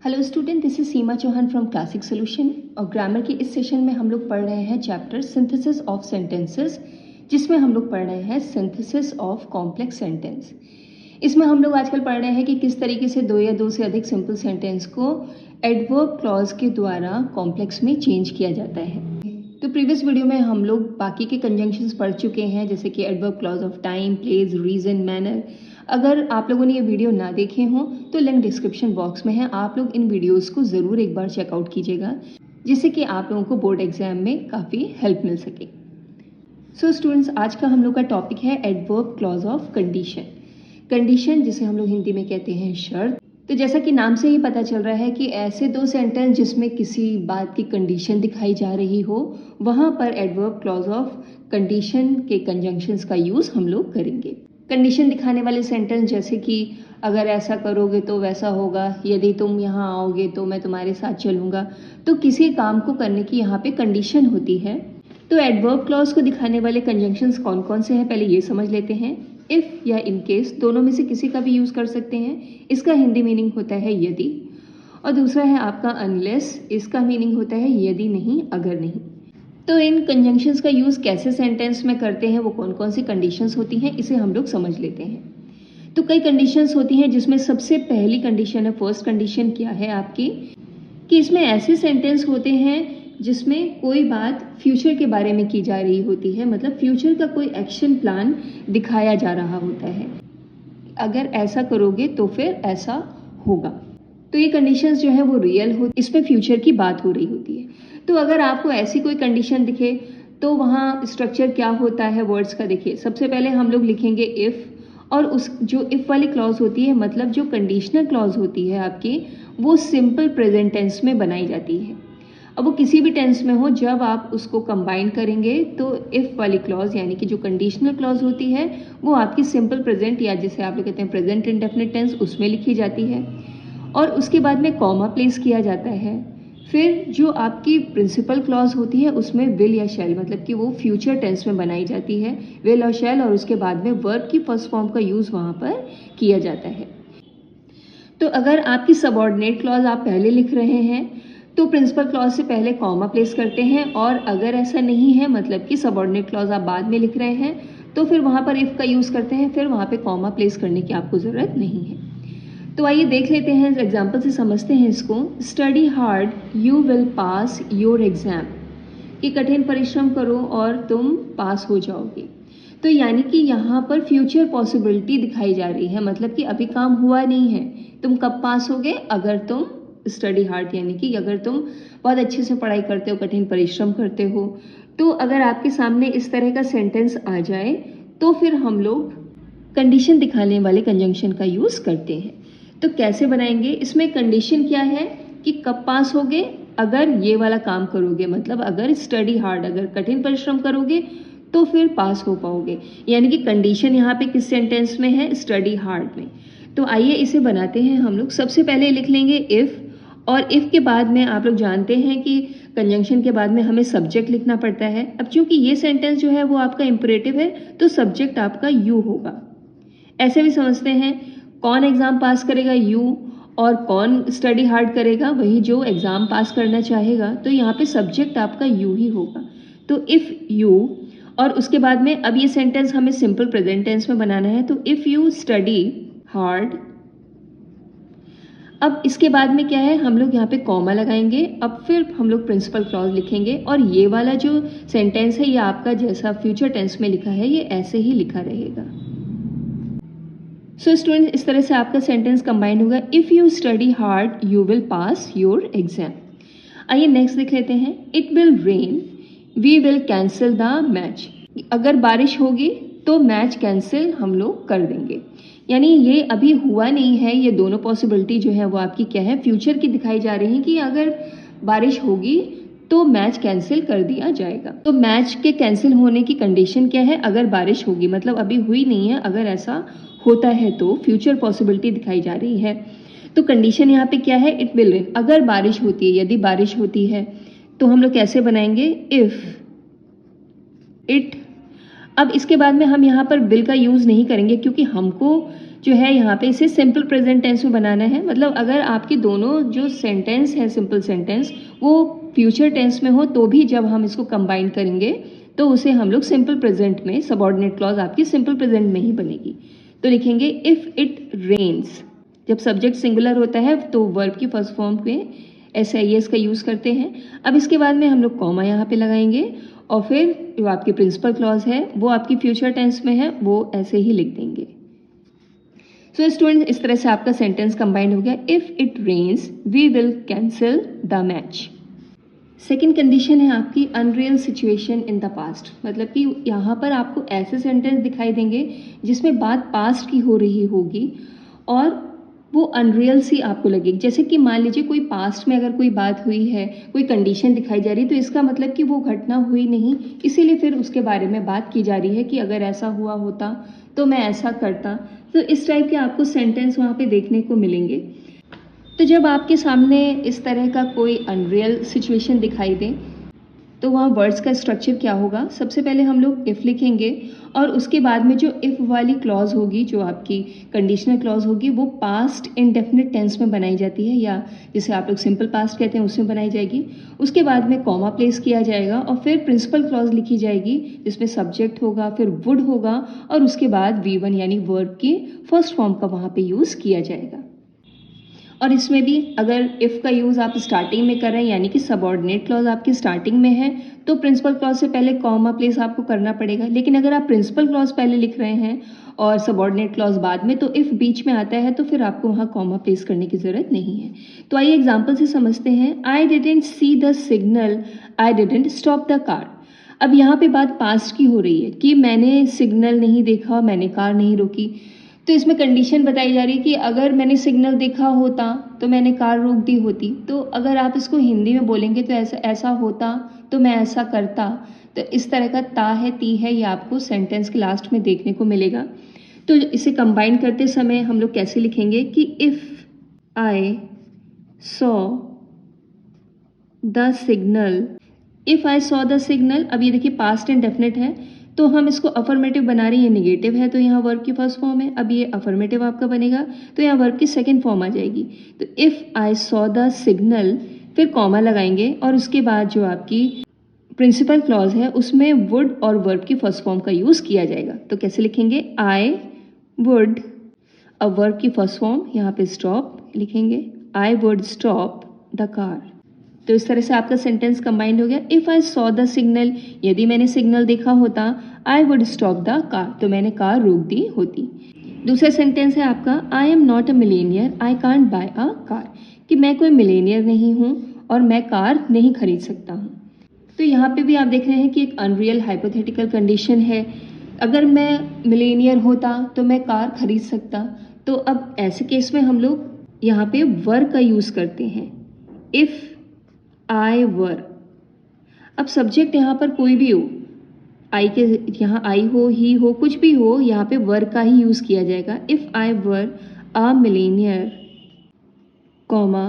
Hello student, this is Seema Chauhan from classic solution. और grammar के इस सेशन में हम लोग पढ़ रहे हैं चैप्टर सिंथेसिस ऑफ सेंटेंसेस, जिसमें हम लोग पढ़ रहे हैं सिंथेसिस ऑफ कॉम्प्लेक्स सेंटेंस। इसमें हम लोग आजकल पढ़ रहे हैं कि किस तरीके से दो या दो से अधिक सिंपल सेंटेंस को एडवर्ब क्लॉज के द्वारा कॉम्प्लेक्स में चेंज किया जाता है। तो प्रीवियस वीडियो में हम लोग बाकी के कंजंक्शंस पढ़ चुके हैं, जैसे कि adverb clause of time, place, reason, manner. अगर आप लोगों ने ये वीडियो ना देखे हों तो लिंक डिस्क्रिप्शन बॉक्स में है, आप लोग इन वीडियोस को ज़रूर एक बार चेकआउट कीजिएगा, जिससे कि आप लोगों को बोर्ड एग्जाम में काफ़ी हेल्प मिल सके। सो स्टूडेंट्स, आज का हम लोग का टॉपिक है adverb clause of condition. Condition जिसे हम लोग हिंदी में कहते हैं शर्त। तो जैसा कि नाम से ही पता चल रहा है कि ऐसे दो सेंटेंस जिसमें किसी बात की कंडीशन दिखाई जा रही हो, वहाँ पर एडवर्ब क्लॉज ऑफ कंडीशन के कंजंक्शंस का यूज़ हम लोग करेंगे। कंडीशन दिखाने वाले सेंटेंस जैसे कि अगर ऐसा करोगे तो वैसा होगा, यदि तुम यहाँ आओगे तो मैं तुम्हारे साथ चलूँगा। तो किसी काम को करने की यहाँ पे कंडीशन होती है। तो एडवर्ब क्लॉज को दिखाने वाले कंजंक्शंस कौन कौन से हैं, पहले ये समझ लेते हैं। इफ़ या इन केस दोनों में से किसी का भी यूज़ कर सकते हैं। इसका हिंदी मीनिंग होता है यदि, और दूसरा है आपका अनलेस। इसका मीनिंग होता है यदि नहीं, अगर नहीं। तो इन कंजंक्शंस का यूज़ कैसे सेंटेंस में करते हैं, वो कौन कौन सी कंडीशंस होती हैं, इसे हम लोग समझ लेते हैं। तो कई कंडीशंस होती हैं जिसमें सबसे पहली कंडीशन है, फर्स्ट कंडीशन क्या है आपकी, कि इसमें ऐसे सेंटेंस होते हैं जिसमें कोई बात फ्यूचर के बारे में की जा रही होती है, मतलब फ्यूचर का कोई एक्शन प्लान दिखाया जा रहा होता है। अगर ऐसा करोगे तो फिर ऐसा होगा। तो ये कंडीशंस जो है वो रियल हो, इसमें फ्यूचर की बात हो रही होती है। तो अगर आपको ऐसी कोई कंडीशन दिखे तो वहाँ स्ट्रक्चर क्या होता है वर्ड्स का, देखिए सबसे पहले हम लोग लिखेंगे इफ़, और उस जो इफ़ वाली क्लॉज होती है, मतलब जो कंडीशनल क्लॉज होती है आपकी, वो सिंपल प्रेजेंट टेंस में बनाई जाती है। अब वो किसी भी टेंस में हो, जब आप उसको कंबाइन करेंगे तो इफ़ वाली क्लॉज यानी कि जो कंडीशनल क्लॉज होती है वो आपकी सिंपल प्रेजेंट, या जिसे आप लोग कहते हैं प्रेजेंट इंडेफिनिट टेंस, उसमें लिखी जाती है। और उसके बाद में कॉमा प्लेस किया जाता है। फिर जो आपकी प्रिंसिपल क्लॉज होती है उसमें विल या शैल, मतलब कि वो फ्यूचर टेंस में बनाई जाती है, विल और शैल, और उसके बाद में वर्ब की फर्स्ट फॉर्म का यूज़ वहाँ पर किया जाता है। तो अगर आपकी सबऑर्डिनेट क्लॉज आप पहले लिख रहे हैं तो प्रिंसिपल क्लॉज से पहले कॉमा प्लेस करते हैं, और अगर ऐसा नहीं है, मतलब कि सबऑर्डिनेट क्लॉज आप बाद में लिख रहे हैं, तो फिर वहाँ पर इफ़ का यूज़ करते हैं, फिर वहाँ पे कॉमा प्लेस करने की आपको ज़रूरत नहीं है। तो आइए देख लेते हैं, एग्जाम्पल से समझते हैं इसको। Study hard you will pass your exam, कि कठिन परिश्रम करो और तुम पास हो जाओगे। तो यानी कि यहाँ पर फ्यूचर पॉसिबिलिटी दिखाई जा रही है, मतलब कि अभी काम हुआ नहीं है, तुम कब पास होगे, अगर तुम स्टडी हार्ड, यानी कि अगर तुम बहुत अच्छे से पढ़ाई करते हो, कठिन परिश्रम करते हो। तो अगर आपके सामने इस तरह का सेंटेंस आ जाए तो फिर हम लोग कंडीशन दिखाने वाले कंजंक्शन का यूज़ करते हैं। तो कैसे बनाएंगे, इसमें कंडीशन क्या है कि कब पास होगे, अगर ये वाला काम करोगे, मतलब अगर स्टडी हार्ड, अगर कठिन परिश्रम करोगे तो फिर पास हो पाओगे। यानी कि कंडीशन यहाँ पे किस सेंटेंस में है, स्टडी हार्ड में। तो आइए इसे बनाते हैं हम लोग। सबसे पहले लिख लेंगे इफ़, और इफ़ के बाद में आप लोग जानते हैं कि कंजंक्शन के बाद में हमें सब्जेक्ट लिखना पड़ता है। अब चूंकि ये सेंटेंस जो है वो आपका इंपरेटिव है, तो सब्जेक्ट आपका यू होगा। ऐसे भी समझते हैं, कौन एग्ज़ाम पास करेगा, यू, और कौन स्टडी हार्ड करेगा, वही जो एग्ज़ाम पास करना चाहेगा। तो यहाँ पे सब्जेक्ट आपका यू ही होगा। तो इफ़ यू, और उसके बाद में अब ये सेंटेंस हमें सिंपल प्रेजेंट टेंस में बनाना है, तो इफ़ यू स्टडी हार्ड। अब इसके बाद में क्या है, हम लोग यहाँ पे कॉमा लगाएंगे। अब फिर हम लोग प्रिंसिपल क्लॉज लिखेंगे, और ये वाला जो सेंटेंस है ये आपका जैसा फ्यूचर टेंस में लिखा है ये ऐसे ही लिखा रहेगा। सो स्टूडेंट, इस तरह से आपका सेंटेंस कंबाइंड होगा, if you study hard you will pass your exam. आइए नेक्स्ट देख लेते हैं। It will rain we will cancel the match. अगर बारिश होगी तो मैच कैंसिल हम लोग कर देंगे। यानी ये अभी हुआ नहीं है, ये दोनों पॉसिबिलिटी जो है वो आपकी क्या है, फ्यूचर की दिखाई जा रही है, कि अगर बारिश होगी तो मैच कैंसिल कर दिया जाएगा। तो मैच के कैंसिल होने की कंडीशन क्या है, अगर बारिश होगी, मतलब अभी हुई नहीं है, अगर ऐसा होता है तो फ्यूचर पॉसिबिलिटी दिखाई जा रही है। तो कंडीशन यहाँ पे क्या है, इट विल रेन, अगर बारिश होती है, यदि बारिश होती है। तो हम लोग कैसे बनाएंगे, इफ़ इट। अब इसके बाद में हम यहाँ पर विल का यूज़ नहीं करेंगे, क्योंकि हमको जो है यहाँ पे इसे सिंपल प्रेजेंट टेंस में बनाना है। मतलब अगर आपके दोनों जो सेंटेंस है सिंपल सेंटेंस वो फ्यूचर टेंस में हो तो भी जब हम इसको कंबाइन करेंगे तो उसे हम लोग सिंपल प्रेजेंट में, सबऑर्डिनेट क्लॉज आपकी सिंपल प्रेजेंट में ही बनेगी। तो लिखेंगे इफ़ इट रेन्स। जब सब्जेक्ट सिंगुलर होता है तो वर्ब की फर्स्ट फॉर्म में SIS का यूज़ करते हैं। अब इसके बाद में हम लोग कॉमा यहाँ पे लगाएंगे और फिर जो आपकी प्रिंसिपल क्लॉज है वो आपकी फ्यूचर टेंस में है, वो ऐसे ही लिख देंगे। सो स्टूडेंट, इस तरह से आपका सेंटेंस कंबाइंड हो गया। If it rains we will cancel the match. Second condition है आपकी unreal situation in the past. मतलब कि यहाँ पर आपको ऐसे सेंटेंस दिखाई देंगे जिसमें बात पास्ट की हो रही होगी और वो अनरियल सी आपको लगेगी। जैसे कि मान लीजिए कोई पास्ट में अगर कोई बात हुई है, कोई कंडीशन दिखाई जा रही है, तो इसका मतलब कि वो घटना हुई नहीं, इसीलिए फिर उसके बारे में बात की जा रही है कि अगर ऐसा हुआ होता तो मैं ऐसा करता। तो इस टाइप के आपको सेंटेंस वहाँ पे देखने को मिलेंगे। तो जब आपके सामने इस तरह का कोई अनरियल सिचुएशन दिखाई दे तो वहाँ वर्ड्स का स्ट्रक्चर क्या होगा? सबसे पहले हम लोग इफ़ लिखेंगे और उसके बाद में जो इफ़ वाली क्लॉज होगी, जो आपकी कंडीशनल क्लॉज होगी, वो पास्ट इंडेफिनिट टेंस में बनाई जाती है या जिसे आप लोग सिंपल पास्ट कहते हैं उसमें बनाई जाएगी। उसके बाद में कॉमा प्लेस किया जाएगा और फिर प्रिंसिपल क्लॉज लिखी जाएगी जिसमें सब्जेक्ट होगा, फिर वुड होगा और उसके बाद V1 यानी वर्ब की फर्स्ट फॉर्म का वहाँ पे यूज़ किया जाएगा। और इसमें भी अगर इफ़ का यूज़ आप स्टार्टिंग में कर रहे हैं यानी कि सबऑर्डिनेट क्लॉज आपकी स्टार्टिंग में है तो प्रिंसिपल क्लॉज से पहले कॉमा प्लेस आपको करना पड़ेगा। लेकिन अगर आप प्रिंसिपल क्लॉज पहले लिख रहे हैं और सबऑर्डिनेट क्लॉज बाद में, तो इफ़ बीच में आता है तो फिर आपको वहाँ कॉमा प्लेस करने की ज़रूरत नहीं है। तो आइए एग्जाम्पल से समझते हैं। I didn't see the signal, I didn't stop the car. अब यहाँ पे बात पास्ट की हो रही है कि मैंने सिग्नल नहीं देखा, मैंने कार नहीं रोकी। तो इसमें कंडीशन बताई जा रही है कि अगर मैंने सिग्नल देखा होता तो मैंने कार रोक दी होती। तो अगर आप इसको हिंदी में बोलेंगे तो ऐसा होता तो मैं ऐसा करता। तो इस तरह का ता है, ती है, ये आपको सेंटेंस के लास्ट में देखने को मिलेगा। तो इसे कंबाइन करते समय हम लोग कैसे लिखेंगे कि if I saw the signal, if I saw the signal. अब ये देखिए पास्ट इंडेफिनिट है तो हम इसको अफर्मेटिव बना रहे हैं, ये नेगेटिव है तो यहाँ वर्ब की फर्स्ट फॉर्म है। अब ये अफर्मेटिव आपका बनेगा तो यहाँ वर्ब की सेकंड फॉर्म आ जाएगी। तो if I saw the signal, फिर कॉमा लगाएंगे और उसके बाद जो आपकी प्रिंसिपल क्लॉज है उसमें वुड और वर्ब की फर्स्ट फॉर्म का यूज़ किया जाएगा। तो कैसे लिखेंगे? आई वुड, अब वर्ब की फर्स्ट फॉर्म यहाँ पे स्टॉप लिखेंगे, I would stop the car. तो इस तरह से आपका सेंटेंस कंबाइंड हो गया। If I saw the signal, यदि मैंने सिग्नल देखा होता, I would stop the car, तो मैंने कार रोक दी होती। दूसरा सेंटेंस है आपका I am not a millionaire, I can't buy a car, कि मैं कोई मिलेनियर नहीं हूँ और मैं कार नहीं खरीद सकता हूँ। तो यहाँ पे भी आप देख रहे हैं कि एक अनरियल हाइपोथेटिकल कंडीशन है। अगर मैं मिलेनियर होता तो मैं कार खरीद सकता। तो अब ऐसे केस में हम लोग यहाँ पे वर का यूज़ करते हैं, इफ़ आई वर। अब सब्जेक्ट यहाँ पर कोई भी हो, आई के यहाँ आई हो, ही हो, कुछ भी हो, यहाँ पे वर का ही यूज़ किया जाएगा। If I were a millionaire, comma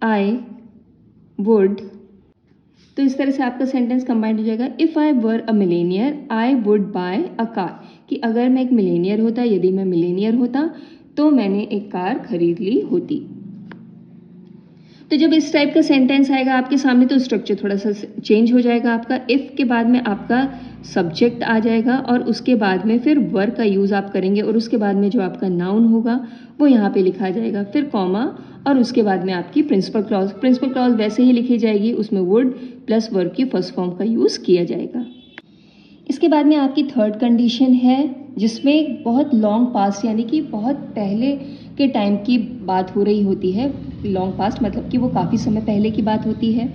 I would. तो इस तरह से आपका सेंटेंस कंबाइंड हो जाएगा। If I were a millionaire I would buy a car, कि अगर मैं एक मिलेनियर होता, यदि मैं मिलेनियर होता तो मैंने एक कार खरीद ली होती। तो जब इस टाइप का सेंटेंस आएगा आपके सामने तो स्ट्रक्चर थोड़ा सा चेंज हो जाएगा आपका। इफ़ के बाद में आपका सब्जेक्ट आ जाएगा और उसके बाद में फिर वर का यूज़ आप करेंगे और उसके बाद में जो आपका नाउन होगा वो यहाँ पे लिखा जाएगा, फिर कॉमा और उसके बाद में आपकी प्रिंसिपल क्लॉज वैसे ही लिखी जाएगी, उसमें वुड प्लस वर्ब की फर्स्ट फॉर्म का यूज़ किया जाएगा। इसके बाद में आपकी थर्ड कंडीशन है जिसमें बहुत लॉन्ग पास्ट यानी कि बहुत पहले के टाइम की बात हो रही होती है। लॉन्ग पास्ट मतलब कि वो काफ़ी समय पहले की बात होती है।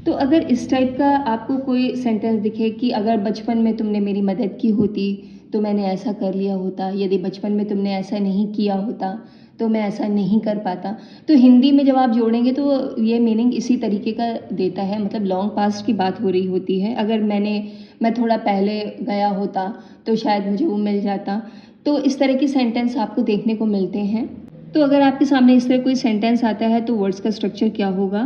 तो अगर इस टाइप का आपको कोई सेंटेंस दिखे कि अगर बचपन में तुमने मेरी मदद की होती तो मैंने ऐसा कर लिया होता, यदि बचपन में तुमने ऐसा नहीं किया होता तो मैं ऐसा नहीं कर पाता। तो हिंदी में जब आप जोड़ेंगे तो ये मीनिंग इसी तरीके का देता है, मतलब लॉन्ग पास्ट की बात हो रही होती है। अगर मैं थोड़ा पहले गया होता तो शायद मुझे वो मिल जाता। तो इस तरह के सेंटेंस आपको देखने को मिलते हैं। तो अगर आपके सामने इस तरह कोई सेंटेंस आता है तो वर्ड्स का स्ट्रक्चर क्या होगा?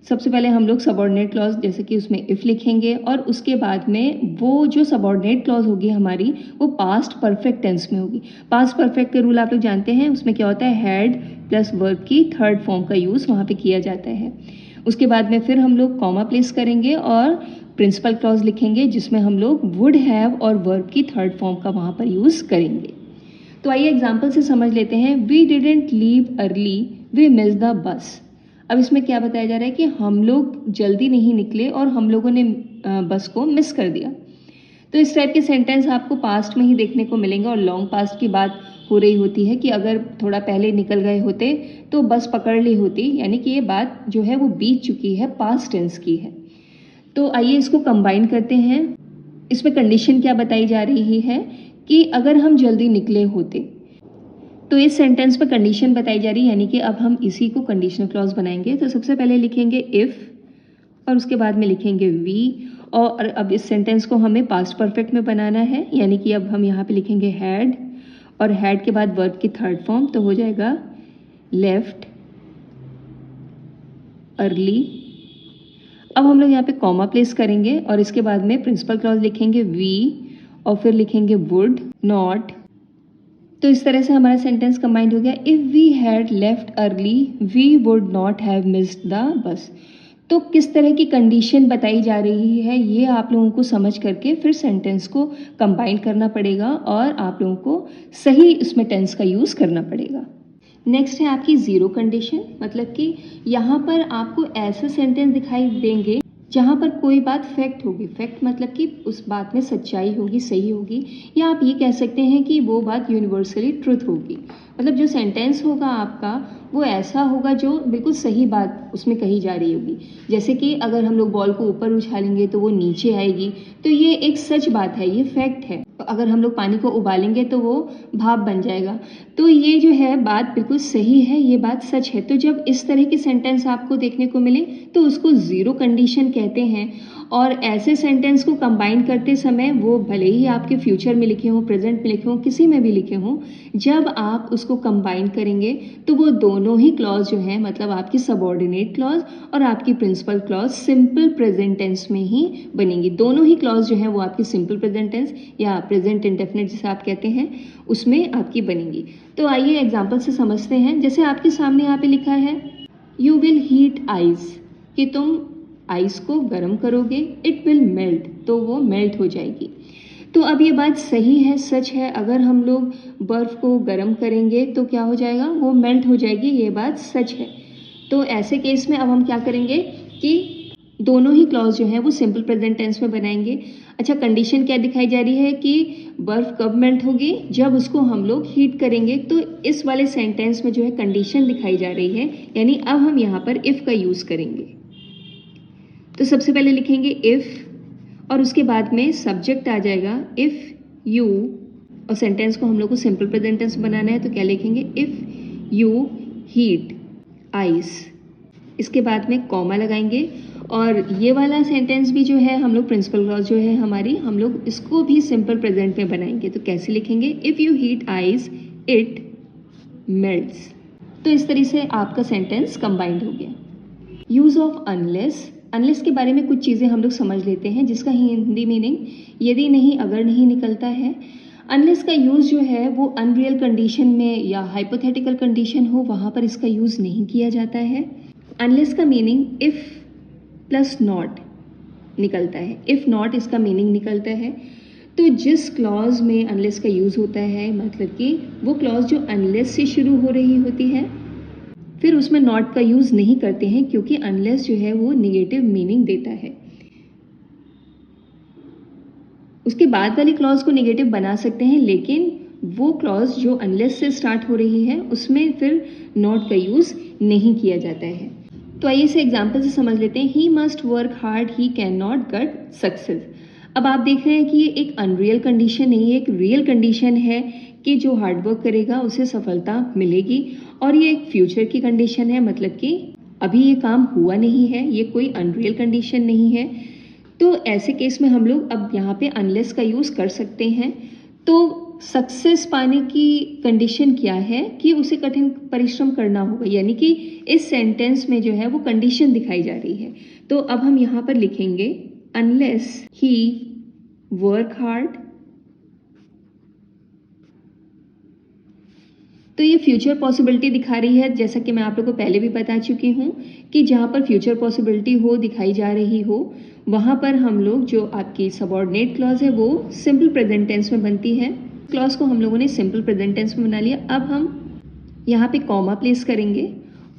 सबसे पहले हम लोग सबऑर्डिनेट क्लॉज जैसे कि उसमें इफ़ लिखेंगे और उसके बाद में वो जो सबऑर्डिनेट क्लॉज होगी हमारी वो पास्ट परफेक्ट टेंस में होगी। पास्ट परफेक्ट के रूल आप लोग जानते हैं, उसमें क्या होता है, हैड प्लस वर्ब की थर्ड फॉर्म का यूज़ वहाँ पे किया जाता है। उसके बाद में फिर हम लोग कॉमा प्लेस करेंगे और प्रिंसिपल क्लॉज लिखेंगे जिसमें हम लोग वुड हैव और वर्ब की थर्ड फॉर्म का वहाँ पर यूज़ करेंगे। तो आइए एग्जाम्पल से समझ लेते हैं। We didn't leave early, we miss the bus. अब इसमें क्या बताया जा रहा है कि हम लोग जल्दी नहीं निकले और हम लोगों ने बस को मिस कर दिया। तो इस टाइप के सेंटेंस आपको पास्ट में ही देखने को मिलेंगे और लॉन्ग पास्ट की बात हो रही होती है कि अगर थोड़ा पहले निकल गए होते तो बस पकड़ ली होती, यानी कि ये बात जो है वो बीत चुकी है, पास्ट टेंस की है। तो आइए इसको कंबाइन करते हैं। इसमें कंडीशन क्या बताई जा रही है कि अगर हम जल्दी निकले होते, तो इस सेंटेंस पर कंडीशन बताई जा रही है, यानी कि अब हम इसी को कंडीशनल क्लॉज बनाएंगे। तो सबसे पहले लिखेंगे इफ़ और उसके बाद में लिखेंगे वी, और अब इस सेंटेंस को हमें पास्ट परफेक्ट में बनाना है, यानी कि अब हम यहाँ पे लिखेंगे हैड और हैड के बाद वर्ब की थर्ड फॉर्म, तो हो जाएगा लेफ्ट अर्ली। अब हम लोग यहाँ पे कॉमा प्लेस करेंगे और इसके बाद में प्रिंसिपल क्लॉज लिखेंगे वी और फिर लिखेंगे वुड नॉट। तो इस तरह से हमारा सेंटेंस कंबाइंड हो गया। If we had left early we would not have missed the bus. तो किस तरह की कंडीशन बताई जा रही है ये आप लोगों को समझ करके फिर सेंटेंस को कंबाइन करना पड़ेगा और आप लोगों को सही उसमें टेंस का यूज़ करना पड़ेगा। नेक्स्ट है आपकी ज़ीरो कंडीशन, मतलब कि यहाँ पर आपको ऐसे सेंटेंस दिखाई देंगे जहाँ पर कोई बात फैक्ट होगी। फैक्ट मतलब कि उस बात में सच्चाई होगी, सही होगी, या आप ये कह सकते हैं कि वो बात यूनिवर्सली ट्रुथ होगी। मतलब जो सेंटेंस होगा आपका वो ऐसा होगा जो बिल्कुल सही बात उसमें कही जा रही होगी। जैसे कि अगर हम लोग बॉल को ऊपर उछालेंगे तो वो नीचे आएगी, तो ये एक सच बात है, ये फैक्ट है। अगर हम लोग पानी को उबालेंगे तो वो भाप बन जाएगा, तो ये जो है बात बिल्कुल सही है, ये बात सच है। तो जब इस तरह की सेंटेंस आपको देखने को मिले तो उसको ज़ीरो कंडीशन कहते हैं। और ऐसे सेंटेंस को कंबाइन करते समय वो भले ही आपके फ्यूचर में लिखे हों, प्रेजेंट में लिखे हों, किसी में भी लिखे हों, जब आप उसको कंबाइन करेंगे तो वो दोनों ही क्लॉज जो हैं, मतलब आपकी सबऑर्डिनेट क्लॉज और आपकी principal clause simple present tense में ही बनेंगी। दोनों ही क्लॉज जो हैं वो आपकी सिंपल प्रेजेंट टेंस या प्रेजेंट इंडेफिनिट जिसे आप कहते हैं उसमें आपकी बनेंगी। तो आइए एग्जाम्पल से समझते हैं। जैसे आपके सामने यहाँ पे लिखा है यू विल हीट आइस, कि तुम आइस को गर्म करोगे, इट विल मेल्ट, तो वो मेल्ट हो जाएगी। तो अब ये बात सही है, सच है। अगर हम लोग बर्फ़ को गर्म करेंगे तो क्या हो जाएगा, वो मेल्ट हो जाएगी, ये बात सच है। तो ऐसे केस में अब हम क्या करेंगे कि दोनों ही क्लॉज जो हैं वो सिंपल प्रेजेंट टेंस में बनाएंगे। अच्छा, कंडीशन क्या दिखाई जा रही है कि बर्फ़ कब मेल्ट होगी, जब उसको हम लोग हीट करेंगे। तो इस वाले सेंटेंस में जो है कंडीशन दिखाई जा रही है, यानी अब हम यहाँ पर इफ़ का यूज़ करेंगे। तो सबसे पहले लिखेंगे इफ़ और उसके बाद में सब्जेक्ट आ जाएगा इफ़ यू, और सेंटेंस को हम लोग को सिंपल प्रेजेंट टेंस बनाना है, तो क्या लिखेंगे, इफ़ यू हीट आइस। इसके बाद में कॉमा लगाएंगे और ये वाला सेंटेंस भी जो है हम लोग प्रिंसिपल क्लॉज जो है हमारी, हम लोग इसको भी सिंपल प्रेजेंट में बनाएंगे। तो कैसे लिखेंगे, if you heat ice it melts. तो इस तरह से आपका सेंटेंस कंबाइंड हो गया। Use of unless. अनलेस के बारे में कुछ चीज़ें हम लोग समझ लेते हैं, जिसका हिंदी मीनिंग यदि नहीं अगर नहीं निकलता है। अनलेस का यूज़ जो है वो अनरियल कंडीशन में या हाइपोथेटिकल कंडीशन हो वहाँ पर इसका यूज़ नहीं किया जाता है। अनलेस का मीनिंग इफ़ प्लस नॉट निकलता है, इफ़ नॉट इसका मीनिंग निकलता है। तो जिस क्लॉज में अनलेस का यूज़ होता है, मतलब कि वो क्लॉज जो अनलेस से शुरू हो रही होती है, फिर उसमें नॉट का यूज़ नहीं करते हैं, क्योंकि अनलेस जो है वो निगेटिव मीनिंग देता है। उसके बाद वाली क्लॉज को नेगेटिव बना सकते हैं, लेकिन वो क्लॉज जो अनलेस से स्टार्ट हो रही है उसमें फिर नॉट का यूज़ नहीं किया जाता है। तो आइए इसे एग्जाम्पल से समझ लेते हैं। He must work hard, he can not get success. अब आप देख रहे हैं कि ये एक अनरियल कंडीशन नहीं है, एक रियल कंडीशन है कि जो हार्डवर्क करेगा उसे सफलता मिलेगी। और ये एक फ्यूचर की कंडीशन है, मतलब कि अभी ये काम हुआ नहीं है, ये कोई अनरियल कंडीशन नहीं है। तो ऐसे केस में हम लोग अब यहाँ पे अनलेस का यूज़ कर सकते हैं। तो सक्सेस पाने की कंडीशन क्या है कि उसे कठिन परिश्रम करना होगा, यानी कि इस सेंटेंस में जो है वो कंडीशन दिखाई जा रही है। तो अब हम यहाँ पर लिखेंगे अनलेस ही वर्क हार्ड। तो ये फ्यूचर पॉसिबिलिटी दिखा रही है, जैसा कि मैं आप लोगों को पहले भी बता चुकी हूँ कि जहाँ पर फ्यूचर पॉसिबिलिटी हो दिखाई जा रही हो वहाँ पर हम लोग जो आपकी सबऑर्डिनेट क्लॉज है वो सिंपल प्रेजेंट टेंस में बनती है। क्लॉज को हम लोगों ने सिंपल प्रेजेंट टेंस में बना लिया। अब हम यहाँ पे कॉमा प्लेस करेंगे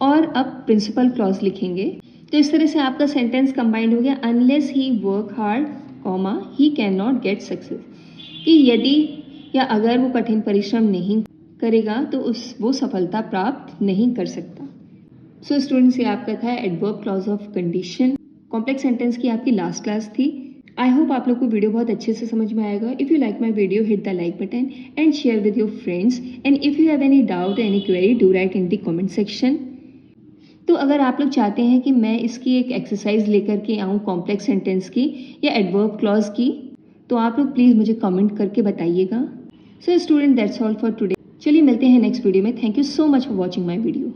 और अब प्रिंसिपल क्लॉज लिखेंगे। तो इस तरह से आपका सेंटेंस कंबाइंड हो गया, unless he work hard comma he can not get success, कि यदि या अगर वो कठिन परिश्रम नहीं करेगा तो वो सफलता प्राप्त नहीं कर सकता। सो स्टूडेंट्स, ये आपका था adverb clause of condition. Complex sentence की आपकी लास्ट क्लास थी। आई होप आप लोग को वीडियो बहुत अच्छे से समझ में आएगा। If you like my video, hit the like button and share with your friends, and if you have any doubt any query do right in the comment section. तो अगर आप लोग चाहते हैं कि मैं इसकी एक एक्सरसाइज लेकर के आऊँ कॉम्प्लेक्स सेंटेंस की या एडवर्ब क्लॉज की, तो आप लोग प्लीज़ मुझे कमेंट करके बताइएगा। So student, that's all for today. चलिए मिलते हैं नेक्स्ट वीडियो में। Thank you so much for watching my video.